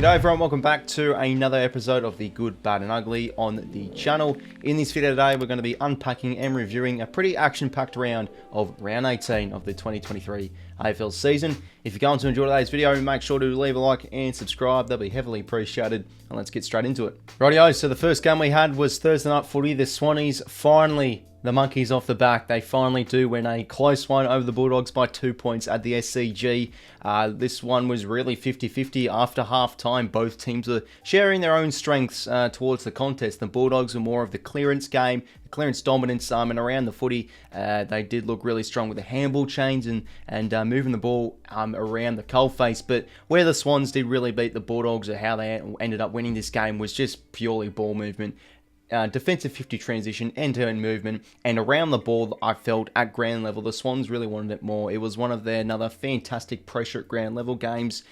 G'day everyone, welcome back to another episode of the Good, Bad and Ugly on the channel. In this video today, we're going to be unpacking and reviewing a pretty action-packed round of round 18 of the 2023 AFL season. If you're going to enjoy today's video, make sure to leave a like and subscribe. That'll be heavily appreciated. And let's get straight into it. Rightio, so the first game we had was Thursday night footy. The Swannies finally, the monkeys off the back, they finally do win a close one over the Bulldogs by 2 points at the SCG. This one was really 50-50 after half-time. Both teams were sharing their own strengths towards the contest. The Bulldogs were more of the clearance game, clearance dominance, and around the footy. They did look really strong with the handball chains and moving the ball around the coalface. But where the Swans did really beat the Bulldogs, or how they ended up winning this game, was just purely ball movement. Defensive 50 transition, end-to-end movement, and around the ball, I felt at ground level, the Swans really wanted it more. It was one of their another fantastic pressure at ground level games.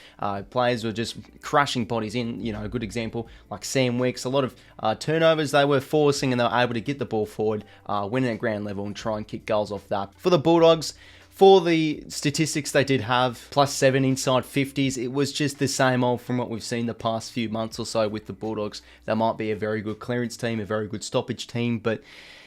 Players were just crushing bodies in, a good example, like Sam Wicks. A lot of turnovers they were forcing, and they were able to get the ball forward, winning at ground level, and try and kick goals off that. For the Bulldogs, for the statistics they did have, +7 inside 50s, it was just the same old from what we've seen the past few months or so with the Bulldogs. They might be a very good clearance team, a very good stoppage team, but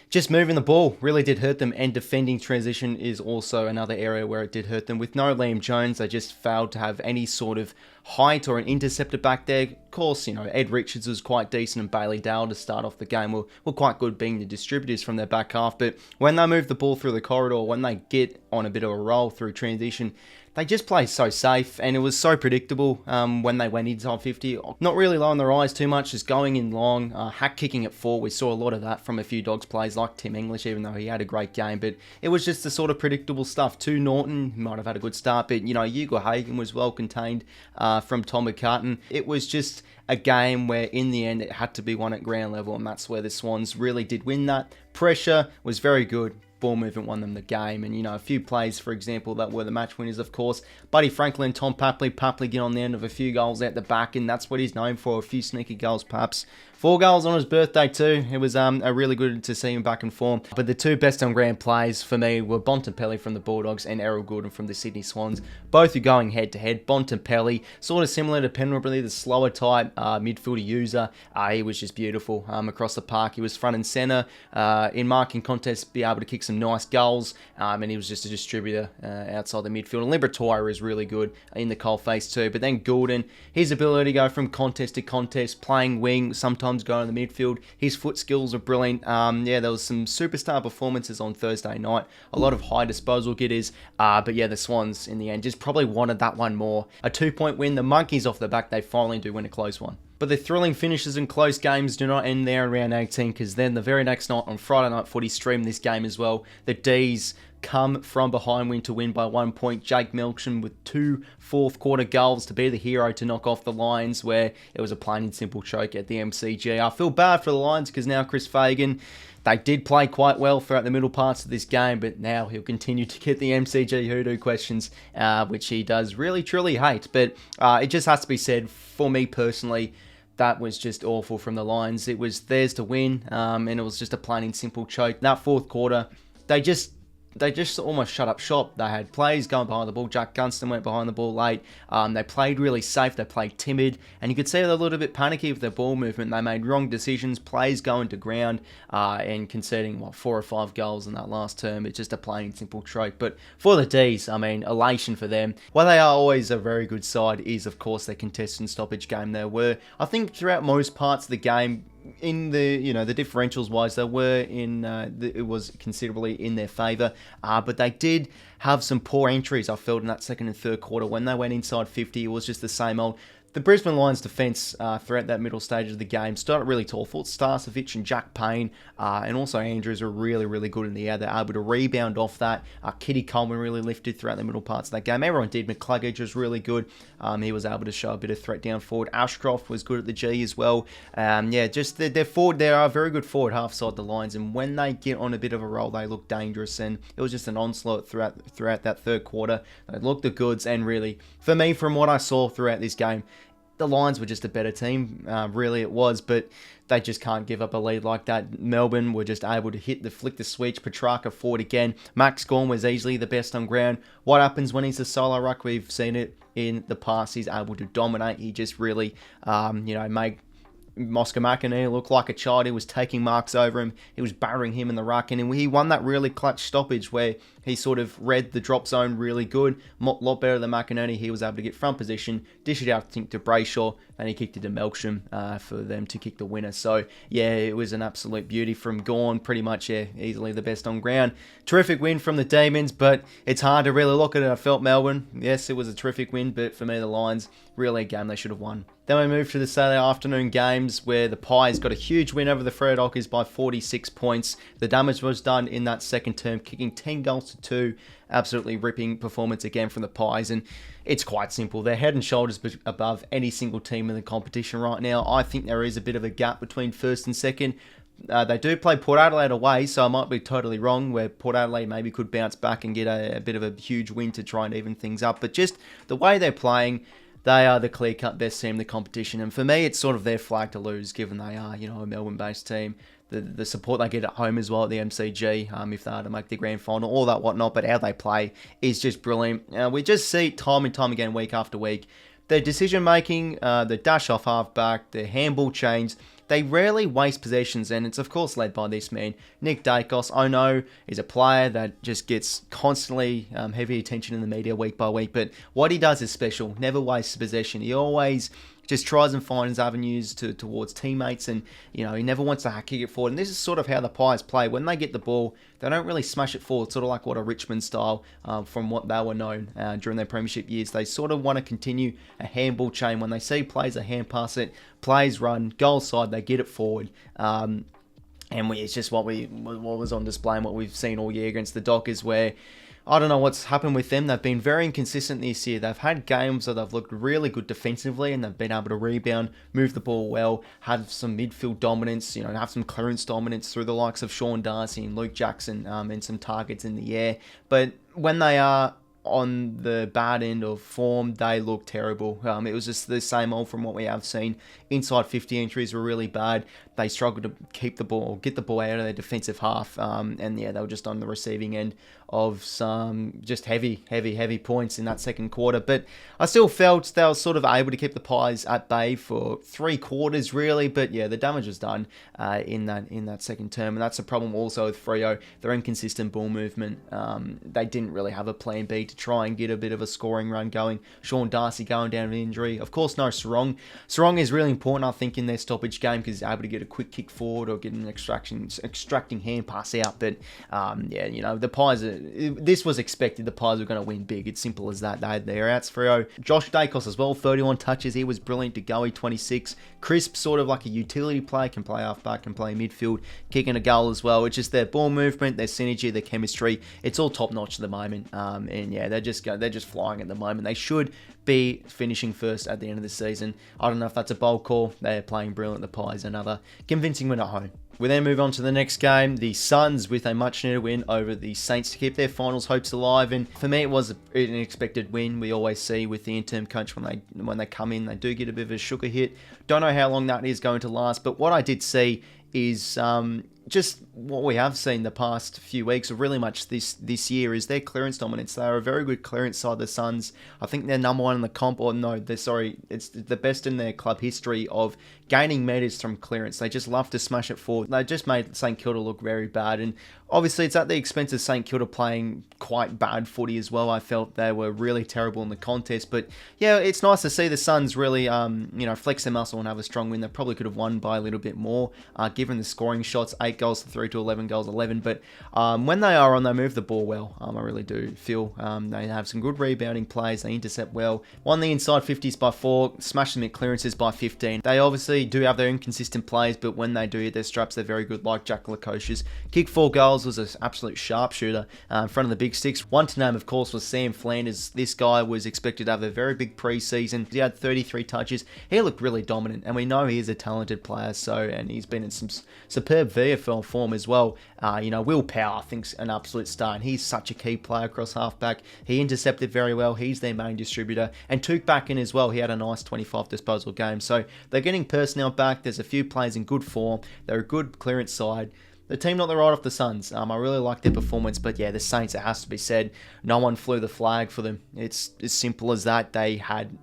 just moving the ball really did hurt them, and defending transition is also another area where it did hurt them. With no Liam Jones, they just failed to have any sort of height or an interceptor back there. Of course, Ed Richards was quite decent, and Bailey Dale to start off the game were quite good being the distributors from their back half. But when they move the ball through the corridor, when they get on a bit of a roll through transition, they just play so safe, and it was so predictable when they went inside 50. Not really lowering their eyes too much, just going in long, hack kicking at 4. We saw a lot of that from a few Dogs plays like Tim English, even though he had a great game. But it was just the sort of predictable stuff. Norton might have had a good start, but 𝐼𝐴 was well contained from Tom McCartan. It was just a game where in the end it had to be won at ground level, and that's where the Swans really did win that. Pressure was very good. Ball movement won them the game, and a few plays, for example, that were the match winners, of course. Buddy Franklin, Tom Papley get on the end of a few goals out the back, and that's what he's known for, a few sneaky goals perhaps. 4 goals on his birthday too. It was a really good to see him back in form. But the two best on ground plays for me were Bontempelli from the Bulldogs and Errol Gulden from the Sydney Swans. Both are going head to head. Bontempelli, sort of similar to Penrith, the slower type midfielder user. He was just beautiful across the park. He was front and centre in marking contests, be able to kick some nice goals, and he was just a distributor outside the midfield. And Liberatore is really good in the coalface too. But then Gulden, his ability to go from contest to contest, playing wing, sometimes going in the midfield. His foot skills are brilliant. There was some superstar performances on Thursday night. A lot of high disposal getters. But the Swans in the end just probably wanted that one more. A 2-point win. The monkeys off the back, they finally do win a close one. But the thrilling finishes and close games do not end there in round 18, because then the very next night on Friday Night Footy, stream this game as well. The D's come from behind win to win by 1 point. Jake Melksham with 2 fourth-quarter goals to be the hero to knock off the Lions, where it was a plain and simple choke at the MCG. I feel bad for the Lions, because now Chris Fagan, they did play quite well throughout the middle parts of this game, but now he'll continue to get the MCG hoodoo questions, which he does really, truly hate. But it just has to be said, for me personally, that was just awful from the Lions. It was theirs to win, and it was just a plain and simple choke. That fourth quarter, they just almost shut up shop. They had plays going behind the ball. Jack Gunston went behind the ball late. They played really safe. They played timid. And you could see they're a little bit panicky with their ball movement. They made wrong decisions, plays going to ground, and conceding, 4 or 5 goals in that last term. It's just a plain and simple trope. But for the Ds, elation for them. While they are always a very good side, is, of course, their contested stoppage game. They were, I think, throughout most parts of the game, in the the differentials wise, they were in it was considerably in their favour, but they did have some poor entries. I felt in that second and third quarter when they went inside 50, it was just the same old. The Brisbane Lions defence throughout that middle stage of the game started really tall. I thought Starcevich and Jack Payne and also Andrews were really, really good in the air. They're able to rebound off that. Kitty Coleman really lifted throughout the middle parts of that game. Everyone did. McCluggage was really good. He was able to show a bit of threat down forward. Ashcroft was good at the G as well. Just their forward, they are a very good forward half side the Lions, and when they get on a bit of a roll, they look dangerous, and it was just an onslaught throughout that third quarter. They looked the goods, and really, for me, from what I saw throughout this game, the Lions were just a better team, really it was, but they just can't give up a lead like that. Melbourne were just able to flick the switch. Petrarca forward again. Max Gawn was easily the best on ground. What happens when he's a solo ruck? We've seen it in the past. He's able to dominate. He just really, made 𝐼𝐚𝐭𝐞𝐬 looked like a child. He was taking marks over him. He was barring him in the ruck, and he won that really clutch stoppage where he sort of read the drop zone really good. A lot better than McInerney. He was able to get front position, dish it out, I think, to 𝐼𝐻𝐻𝐿, and he kicked it to 𝐼𝐿𝐶𝐶 for them to kick the winner. So, yeah, it was an absolute beauty from Gawn. Pretty much, yeah, easily the best on ground. Terrific win from the Demons, but it's hard to really look at it. I felt Melbourne. Yes, it was a terrific win, but for me, the Lions, really a game they should have won. Then we move to the Saturday afternoon games where the Pies got a huge win over the Freo Dockers by 46 points. The damage was done in that second term, kicking 10 goals to 2. Absolutely ripping performance again from the Pies. And it's quite simple. They're head and shoulders above any single team in the competition right now. I think there is a bit of a gap between first and second. They do play Port Adelaide away, so I might be totally wrong, where Port Adelaide maybe could bounce back and get a bit of a huge win to try and even things up. But just the way they're playing, they are the clear-cut best team in the competition. And for me, it's sort of their flag to lose, given they are, a Melbourne-based team. The support they get at home as well at the MCG, if they are to make the grand final, all that whatnot. But how they play is just brilliant. We just see time and time again, week after week, their decision-making, the dash-off halfback, their handball chains, they rarely waste possessions, and it's of course led by this man, Nick Daicos. I know he's a player that just gets constantly heavy attention in the media week by week, but what he does is special. Never wastes possession. He always just tries and finds avenues towards teammates, and he never wants to kick it forward. And this is sort of how the Pies play. When they get the ball, they don't really smash it forward, sort of like what a Richmond style from what they were known during their premiership years. They sort of want to continue a handball chain. When they see plays, they hand pass it, plays run, goal side, they get it forward. And it's just what was on display and what we've seen all year against the Dockers, where I don't know what's happened with them. They've been very inconsistent this year. They've had games where they've looked really good defensively and they've been able to rebound, move the ball well, have some midfield dominance, have some clearance dominance through the likes of Shaun Dux and Luke Jackson, and some targets in the air. But when they are on the bad end of form, they look terrible. It was just the same old from what we have seen. Inside 50 entries were really bad. They struggled to keep the ball, get the ball out of their defensive half. And yeah, they were just on the receiving end of some just heavy points in that second quarter. But I still felt they were sort of able to keep the Pies at bay for 3 quarters, really. But yeah, the damage was done in that second term. And that's a problem also with Freo. Their inconsistent ball movement. They didn't really have a plan B to try and get a bit of a scoring run going. Sean Darcy going down with injury. Of course, no Sarong. Sarong is really important, I think, in their stoppage game because he's able to get a quick kick forward or get an extracting hand pass out. But yeah, the Pies, this was expected. The Pies were going to win big. It's simple as that. They had their outs. Freo. Josh Daicos as well, 31 touches. He was brilliant. 𝐼𝐻𝐿𝐿, 26. Crisp, sort of like a utility play, can play halfback, can play midfield, kicking a goal as well. It's just their ball movement, their synergy, their chemistry. It's all top notch at the moment. And yeah, they're just flying at the moment. They should be finishing first at the end of the season. I don't know if that's a bold call. They're playing brilliant. The Pies, another convincing win at home. We then move on to the next game, the Suns with a much needed win over the Saints to keep their finals hopes alive. And for me, it was an expected win. We always see with the interim coach when they come in, they do get a bit of a sugar hit. Don't know how long that is going to last, but what I did see is just what we have seen the past few weeks, or really much this year, is their clearance dominance. They are a very good clearance side, the Suns. I think they're number one in the comp, or no, it's the best in their club history of gaining metres from clearance. They just love to smash it forward. They just made St Kilda look very bad, and obviously it's at the expense of St Kilda playing quite bad footy as well. I felt they were really terrible in the contest, but yeah, it's nice to see the Suns really flex their muscle and have a strong win. They probably could have won by a little bit more, given the scoring shots, 8 goals to 3 to 11 goals 11. But when they are on, they move the ball well. I really do feel they have some good rebounding plays. They intercept well. Won the inside 50s by 4, smashed them at clearances by 15. They obviously do have their inconsistent plays, but when they do hit their straps, they're very good, like Jack Lukosius. Kick 4 goals, Miles was an absolute sharpshooter in front of the big sticks. One to name, of course, was Sam Flanders. This guy was expected to have a very big pre-season. He had 33 touches. He looked really dominant, and we know he is a talented player, and he's been in some superb VFL form as well. 𝐻𝐿 I think's an absolute star, and he's such a key player across halfback. He intercepted very well. He's their main distributor. And 𝐷𝐞 back in as well. He had a nice 25 disposal game. So they're getting personnel back. There's a few players in good form. They're a good clearance side. The team not the right off the Suns. I really like their performance, but yeah, the Saints, it has to be said, no one flew the flag for them. It's as simple as that. They had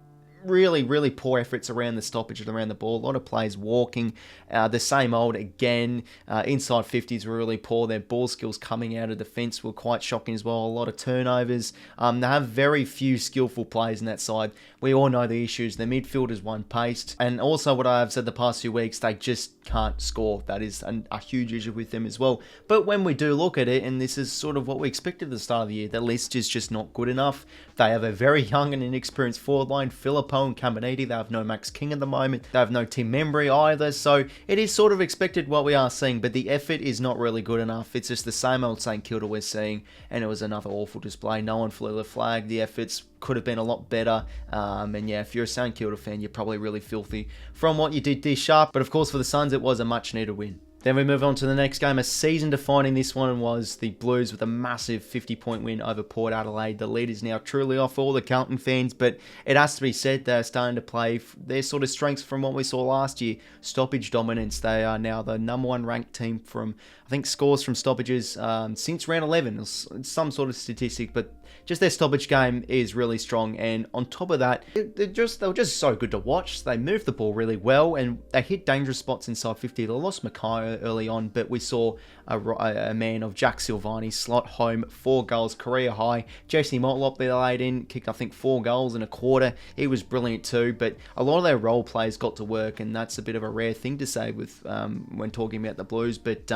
really poor efforts around the stoppage and around the ball. A lot of players walking. The same old again. Inside 50s were really poor. Their ball skills coming out of defence were quite shocking as well. A lot of turnovers. They have very few skillful players in that side. We all know the issues. The midfield is one-paced. And also what I've said the past few weeks, they just can't score. That is a huge issue with them as well. But when we do look at it, and this is sort of what we expected at the start of the year, the list is just not good enough. They have a very young and inexperienced forward line, 𝐵𝐿𝐿𝐼𝐿 and 𝐼𝐻𝐿𝐼𝐻𝐿𝐼. They have no Max King at the moment. They have no Tim Membry either. So it is sort of expected what we are seeing, but the effort is not really good enough. It's just the same old St Kilda we're seeing, and it was another awful display. No one flew the flag. The efforts could have been a lot better. And yeah, if you're a St Kilda fan, you're probably really filthy from what you did this sharp. But of course, for the Suns, it was a much needed win. Then we move on to the next game. A season-defining this one was the Blues with a massive 50-point win over Port Adelaide. The lead is now truly off all the Carlton fans, but it has to be said they're starting to play their sort of strengths from what we saw last year. Stoppage dominance. They are now the #1 ranked team from, I think, scores from stoppages since round 11. It's some sort of statistic, but just their stoppage game is really strong. And on top of that, they were just so good to watch. They moved the ball really well, and they hit dangerous spots inside 50. They lost 𝐸𝐿𝐼𝐻𝐿𝐼 early on, but we saw a man of 𝗏𝐴𝐿𝐼𝐻𝐿𝐼 slot home 4 goals, career high. Jesse Motlop the laid in, kicked I think 4 goals in a quarter. He was brilliant too, but a lot of their role players got to work, and that's a bit of a rare thing to say with when talking about the Blues. But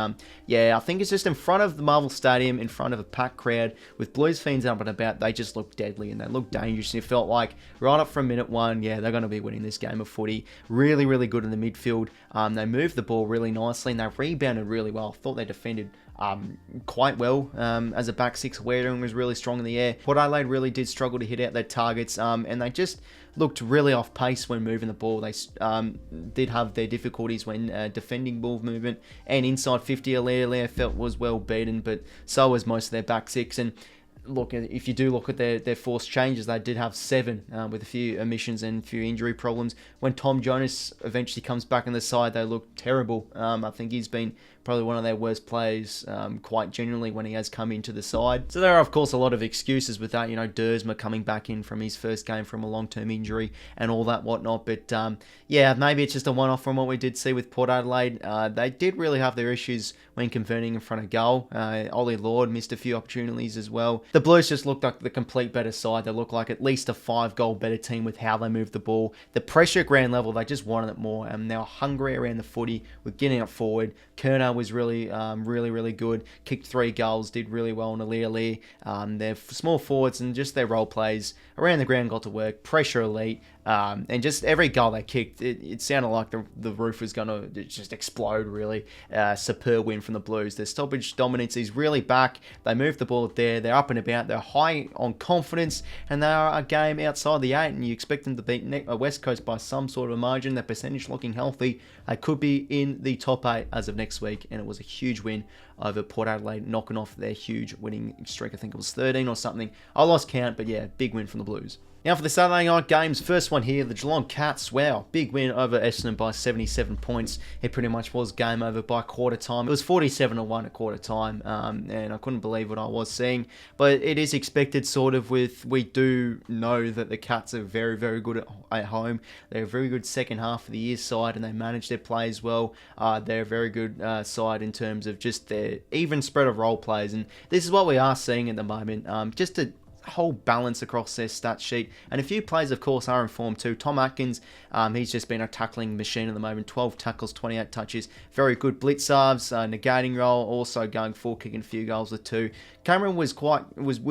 yeah, I think it's just in front of the Marvel Stadium, in front of a packed crowd with Blues fans up and about. They just looked deadly and they looked dangerous, and it felt like right up from minute 1, yeah, they're going to be winning this game of footy. Really good in the midfield. They moved the ball really nicely, and they rebounded really well. I thought they defended quite well as a back six. 𝐻𝐻𝐿𝐼𝐻 was really strong in the air. Port Adelaide really did struggle to hit out their targets, and they just looked really off pace when moving the ball. They did have their difficulties when defending ball movement, and inside 50 𝐻𝐿𝐼𝐻 felt was well beaten, but so was most of their back six. And look, if you do look at their forced changes, they did have 7 with a few omissions and a few injury problems. When Tom Jonas eventually comes back in the side, they look terrible. I think he's been probably one of their worst players quite genuinely when he has come into the side. So there are, of course, a lot of excuses with that. 𝐷𝐻𝐿𝐼𝐻 coming back in from his first game from a long-term injury and all that whatnot. But yeah, maybe it's just a one-off from what we did see with Port Adelaide. They did really have their issues when converting in front of goal. Ollie Lord missed a few opportunities as well. The Blues just looked like the complete better side. They looked like at least a 5-goal better team with how they moved the ball. The pressure at ground level, they just wanted it more. And they were hungry around the footy with getting up forward. 𝐻𝐿𝐼𝐻 was really good. Kicked 3 goals, did really well on 𝐻𝐿𝐼𝐻. Their small forwards and just their role plays around the ground got to work. Pressure elite. And just every goal they kicked, it sounded like the roof was going to just explode, really. Superb win from the Blues. Their stoppage dominance is really back. They move the ball there. They're up and about. They're high on confidence, and they are a game outside the 8, and you expect them to beat West Coast by some sort of a margin. Their percentage looking healthy. They could be in the top 8 as of next week, and it was a huge win over Port Adelaide, knocking off their huge winning streak. I think it was 13 or something. I lost count, but yeah, big win from the Blues. Now for the Saturday night games, first one here, the Geelong Cats. Wow, big win over Essendon by 77 points. It pretty much was game over by quarter time. It was 47-1 at quarter time, and I couldn't believe what I was seeing. But it is expected, sort of, we do know that the Cats are very good at home. They're a very good second half of the year side, and they manage their plays well. They're a very good side in terms of just their even spread of role players, and this is what we are seeing at the moment. Just to whole balance across their stat sheet. And a few players, of course, are in form too. Tom Atkins, he's just been a tackling machine at the moment. 12 tackles, 28 touches. Very good. Blicavs, negating role, also going full, kicking a few goals with 2. Cameron was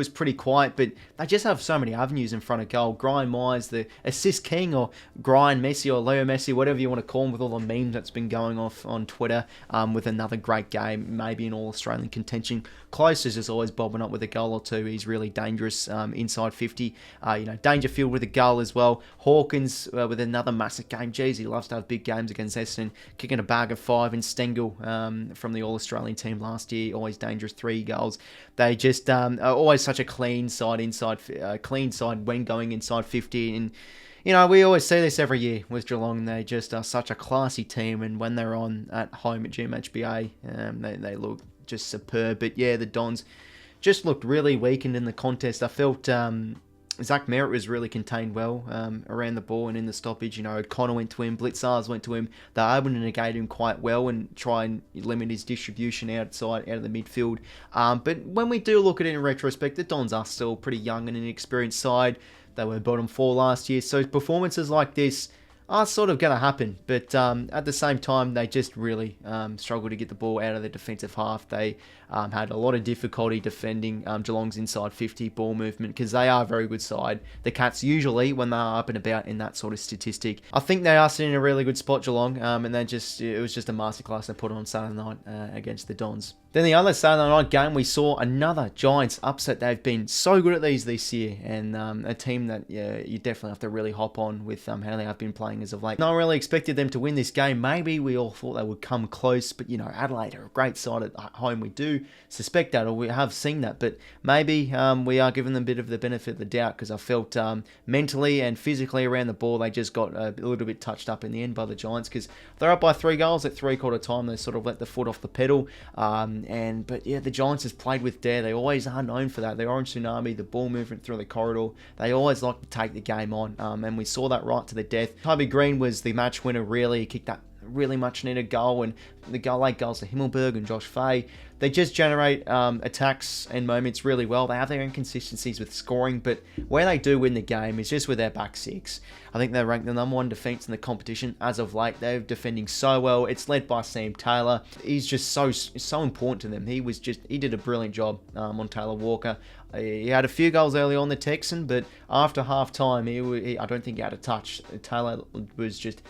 pretty quiet, but they just have so many avenues in front of goal. Brian Myers, the assist king, or Brian Messi, or Leo Messi, whatever you want to call him, with all the memes that's been going off on Twitter, with another great game, maybe an All-Australian contention. Close is just always bobbing up with a goal or 2. He's really dangerous inside 50. Dangerfield with a goal as well. Hawkins with another massive game. Jeez, he loves to have big games against Essendon. Kicking a bag of 5. And Stengel from the All-Australian team last year, always dangerous, 3 goals. They just are always such a clean side when going inside 50. And we always see this every year with Geelong. They just are such a classy team, and when they're on at home at 𝐓𝐡𝐞 they look just superb. But yeah, the Dons just looked really weakened in the contest. I felt Zach Merritt was really contained well around the ball and in the stoppage. O'Connor went to him, Blicavs went to him. They were able to negate him quite well and try and limit his distribution out of the midfield. But when we do look at it in retrospect, the Dons are still pretty young and an inexperienced side. They were bottom 4 last year, so performances like this are sort of going to happen. But at the same time, they just really struggled to get the ball out of the defensive half. They had a lot of difficulty defending Geelong's inside 50 ball movement, because they are a very good side. The Cats usually, when they are up and about in that sort of statistic, I think they are sitting in a really good spot, Geelong, and it was just a masterclass they put on Saturday night against the Dons. Then the other Saturday night game, we saw another Giants upset. They've been so good at these this year, and a team that you definitely have to really hop on with how they have been playing as of late. No one really expected them to win this game. Maybe we all thought they would come close, but Adelaide are a great side at home. We do suspect that, or we have seen that, but maybe we are giving them a bit of the benefit of the doubt, because I felt mentally and physically around the ball, they just got a little bit touched up in the end by the Giants, because they're up by 3 goals at 3/4 time. They sort of let the foot off the pedal. But yeah, the Giants has played with dare. They always are known for that. The Orange Tsunami, the ball movement through the corridor, they always like to take the game on, and we saw that right to the death. Toby Green was the match winner, really. He kicked that really much needed goal, and the late goals to 𝐼𝐵𝐵𝐿𝐵 and Josh Fahey. They just generate attacks and moments really well. They have their inconsistencies with scoring, but where they do win the game is just with their back 6. I think they're ranked the #1 defence in the competition as of late. They're defending so well. It's led by Sam Taylor. He's just so important to them. He did a brilliant job on Taylor Walker. He had a few goals early on, the Texan, but after half time, I don't think he had a touch. Taylor was just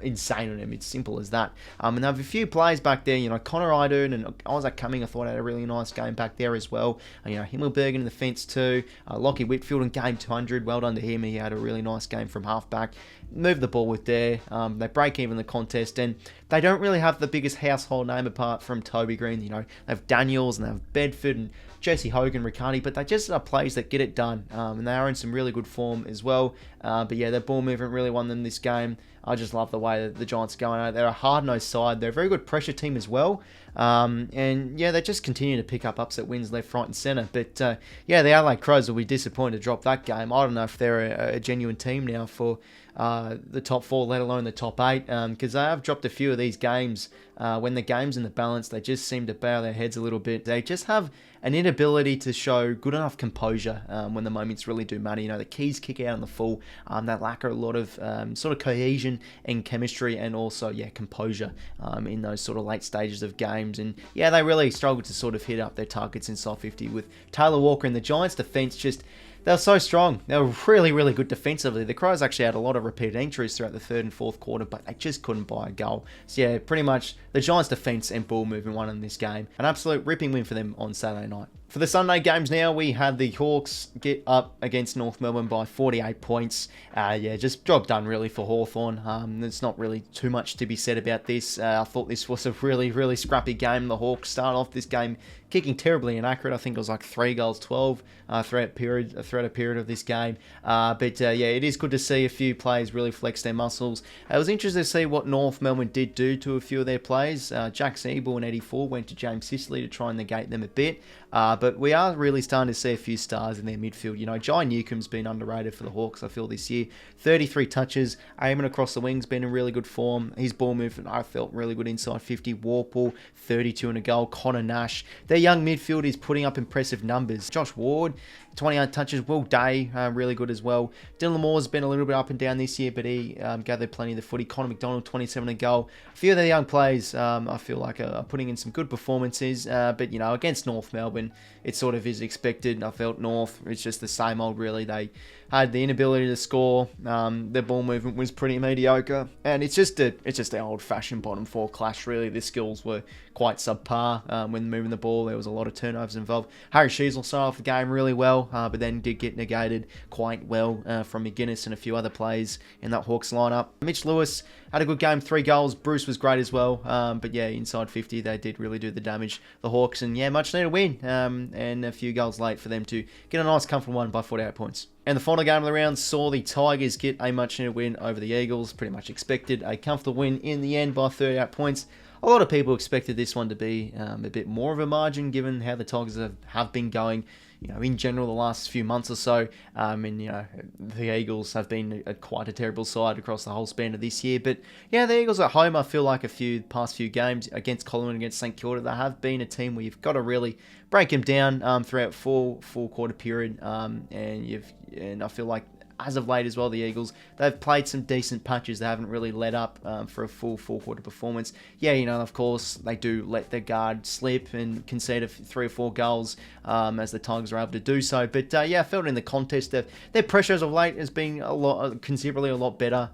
insane on him. It's simple as that. And they have a few players back there. Connor Idun and Isaac Cumming, I thought, had a really nice game back there as well. 𝐼𝐵𝐵𝐿𝐵 in the fence too. 𝐿𝐴𝐼𝐻𝐿𝐴𝐻𝐿𝐴𝐻𝐿𝐴 in game 200, well done to him. He had a really nice game from halfback. Move the ball with dare. They break even the contest, and they don't really have the biggest household name apart from Toby Green. They have Daniels and they have Bedford and Jesse Hogan, Riccardi, but they just are players that get it done, and they are in some really good form as well. But yeah, their ball movement really won them this game. I just love the way that the Giants are going out. They're a hard-nosed side. They're a very good pressure team as well. And yeah, they just continue to pick up upset wins left, right and centre. But yeah, the Adelaide Crows will be disappointed to drop that game. I don't know if they're a genuine team now for the top 4, let alone the top 8, because they have dropped a few of these games. When the game's in the balance, they just seem to bow their heads a little bit. They just have an inability to show good enough composure when the moments really do matter. The keys kick out on the full. They lack a lot of sort of cohesion and chemistry, and also, yeah, composure in those sort of late stages of games. And yeah, they really struggle to sort of hit up their targets inside 50 with Taylor Walker and the Giants' defence just... They were so strong. They were really, really good defensively. The Crows actually had a lot of repeated entries throughout the 3rd and 4th quarter, but they just couldn't buy a goal. So yeah, pretty much the Giants' defence and ball movement won in this game. An absolute ripping win for them on Saturday night. For the Sunday games now, we had the Hawks get up against North Melbourne by 48 points. Yeah, just job done really for Hawthorn. There's not really too much to be said about this. I thought this was a really, really scrappy game. The Hawks start off this game kicking terribly inaccurate. I think it was like 3 goals 12 throughout a period of this game. But yeah, it is good to see a few players really flex their muscles. I was interested to see what North Melbourne did do to a few of their players. Jack Ziebell and Eddie Ford went to James Sicily to try and negate them a bit. But we are really starting to see a few stars in their midfield. Jai Newcomb's been underrated for the Hawks, I feel, this year. 33 touches, aiming across the wings, been in really good form. His ball movement, I felt, really good inside 50. Warple, 32 and a goal. Connor Nash. Their young midfield is putting up impressive numbers. Josh Ward, 28 touches. Will Day, really good as well. Dylan Moore's been a little bit up and down this year, but he gathered plenty of the footy. Connor McDonald, 27 a goal. A few of the young players, I feel like, are putting in some good performances. But, you know, against North Melbourne, it sort of is expected. I felt North, it's just the same old, really. They had the inability to score. Their ball movement was pretty mediocre. And it's just the old-fashioned bottom four clash, really. The skills were quite subpar when moving the ball. There was a lot of turnovers involved. Harry Sheasel started off the game really well, but then did get negated quite well from McGuinness and a few other players in that Hawks lineup. Mitch Lewis had a good game, 3 goals. Bruce was great as well. But yeah, inside 50, they did really do the damage, the Hawks. And yeah, much needed win. And a few goals late for them to get a nice, comfortable one by 48 points. And the final game of the round saw the Tigers get a much needed win over the Eagles. Pretty much expected a comfortable win in the end by 38 points. A lot of people expected this one to be a bit more of a margin, given how the Tigers have been going, you know, in general the last few months or so. And, you know, the Eagles have been quite a terrible side across the whole span of this year. But, yeah, the Eagles at home, I feel like past few games against Collingwood and against St Kilda, they have been a team where you've got to really break them down throughout full quarter period. And I feel like, as of late as well, the Eagles, they've played some decent patches. They haven't really let up for a full quarter performance. Yeah, you know, of course, they do let their guard slip and concede 3 or 4 goals as the Tigers are able to do so. But yeah, I felt in the contest that their pressure as of late has been considerably a lot better,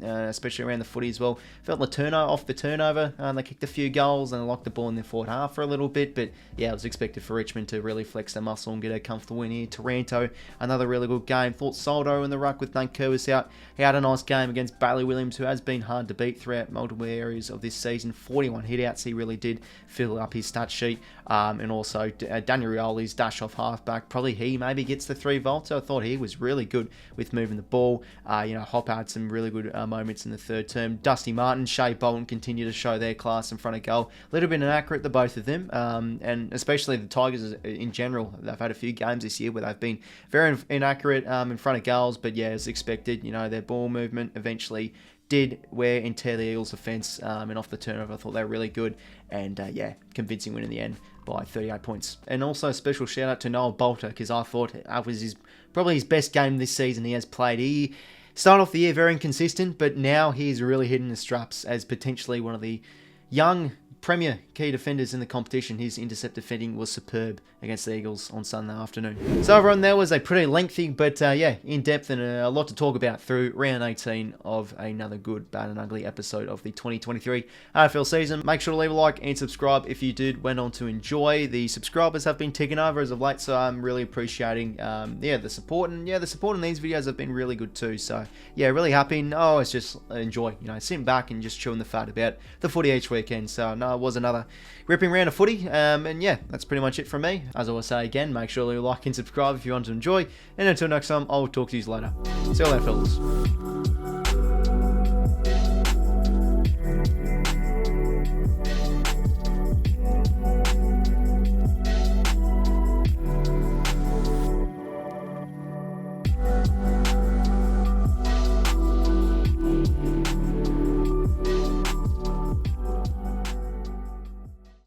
especially around the footy as well. Felt Letourneau off the turnover. They kicked a few goals and locked the ball in their forward half for a little bit. But yeah, it was expected for Richmond to really flex their muscle and get a comfortable win here. Taranto, another really good game. Thought Soldo in the ruck with 𝐼𝐴𝐴 was out. He had a nice game against Bailey Williams, who has been hard to beat throughout multiple areas of this season. 41 hitouts. He really did fill up his stat sheet. And also Daniel Rioli's dash off halfback. Probably he maybe gets the 3 votes. I thought he was really good with moving the ball. You know, Hop had some really good moments in the third term. Dusty Martin, Shea Bolton continue to show their class in front of goal. A little bit inaccurate, the both of them. And especially the Tigers in general. They've had a few games this year where they've been very inaccurate in front of goals. But yeah, as expected, you know, their ball movement eventually did wear and tear the Eagles' offence, and off the turnover, I thought they were really good. And yeah, convincing win in the end by 38 points. And also a special shout out to Noel Bolter, because I thought that was probably his best game this season he has played. He started off the year very inconsistent, but now he's really hitting the straps as potentially one of the young premier key defenders in the competition. His intercept defending was superb against the Eagles on Sunday afternoon. So everyone, that was a pretty lengthy but yeah, in-depth and a lot to talk about through round 18 of another good, bad and ugly episode of the 2023 AFL season. Make sure to leave a like and subscribe if you went on to enjoy. The subscribers have been ticking over as of late, so I'm really appreciating yeah, the support. And yeah, the support in these videos have been really good too. So yeah, really happy. Oh, it's just enjoy, you know, sitting back and just chewing the fat about the footy each weekend. So no, it was another ripping round of footy, and yeah, that's pretty much it from me. As I will say again, make sure to like and subscribe if you want to enjoy, and until next time, I'll talk to you later. See you later, fellas.